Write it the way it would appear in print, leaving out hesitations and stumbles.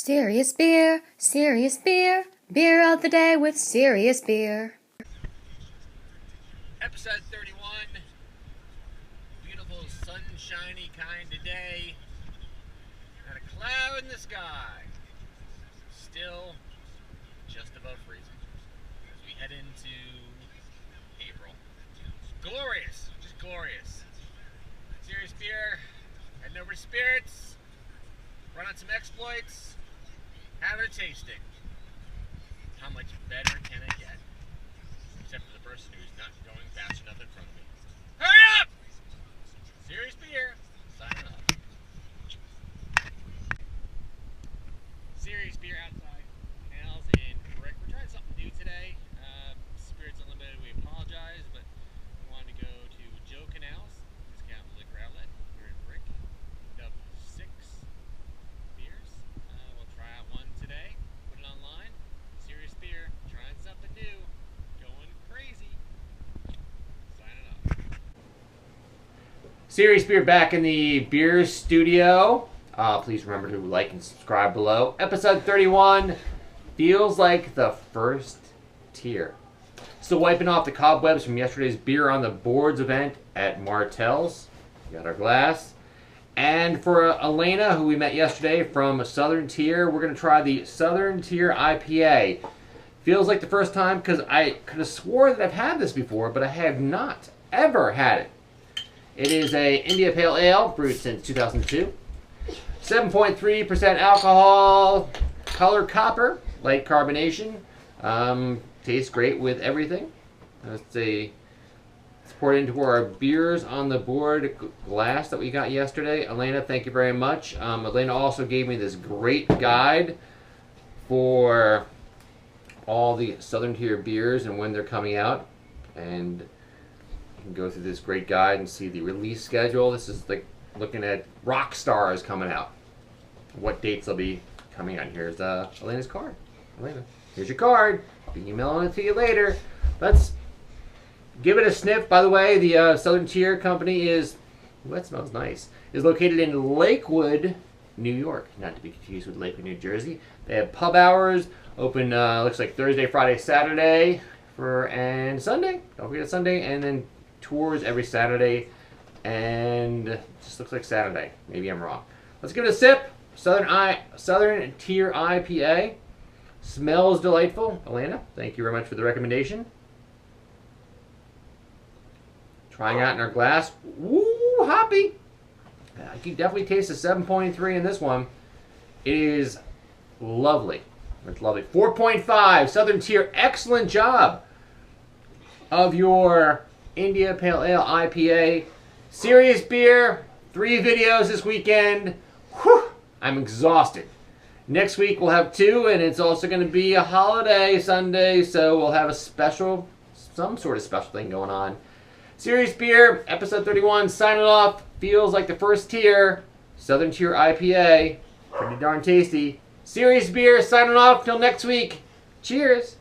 Serious beer, beer of the day with serious beer. Episode 31, beautiful sunshiny kind of day, not a cloud in the sky, still just above freezing as we head into April. Glorious, just glorious. Serious beer, heading over to Spirits, run on some exploits, having a tasting. How much better can it get? Except for the person who's not going fast enough in front of me. Hurry up! Serious beer, signing off. Serious beer outside. Canals in Brick. We're trying something new today. Spirits Unlimited, we apologize, but we wanted to go to Joe Canals, discount liquor outlet here in Brick. Picked up 6 beers. We'll try out one today. Put it online. Serious beer, trying something new. Going crazy. Signing off. Serious beer back in the beer studio. Please remember to like and subscribe below. Episode 31 feels like the first tier. Still wiping off the cobwebs from yesterday's Beer on the Boards event at Martell's. Got our glass. And for Elena, who we met yesterday from Southern Tier, we're going to try the Southern Tier IPA. Feels like the first time because I could have swore that I've had this before, but I have not ever had it. It is a India Pale Ale, brewed since 2002. 7.3% alcohol, color copper, light carbonation. Tastes great with everything. Let's pour it into our beers on the board glass that we got yesterday. Elena, thank you very much. Elena also gave me this great guide for all the Southern Tier beers and when they're coming out. And you can go through this great guide and see the release schedule. This is like looking at rock stars coming out. What dates they'll be coming out. Here's Elena's card. Elena, here's your card. I'll be emailing it to you later. Let's give it a sniff. By the way, the Southern Tier company is, ooh, that smells nice, is located in Lakewood, New York. Not to be confused with Lakewood, New Jersey. They have pub hours, open looks like Thursday, Friday, Saturday, and Sunday. Don't forget Sunday, and then tours every Saturday, and it just looks like Saturday. Maybe I'm wrong. Let's give it a sip. Southern Tier IPA. Smells delightful. Elena, thank you very much for the recommendation. Trying out in our glass. Woo, hoppy. I can definitely taste the 7.3 in this one. It is lovely. It's lovely. 4.5. Southern Tier. Excellent job of your India Pale Ale IPA. Serious beer. 3 videos this weekend. Whew, I'm exhausted. Next week we'll have 2, and it's also going to be a holiday Sunday, so we'll have a special, some sort of special thing going on. Serious beer, episode 31, signing off. Feels like the first tier. Southern Tier IPA. Pretty darn tasty. Serious beer, signing off. Till next week. Cheers.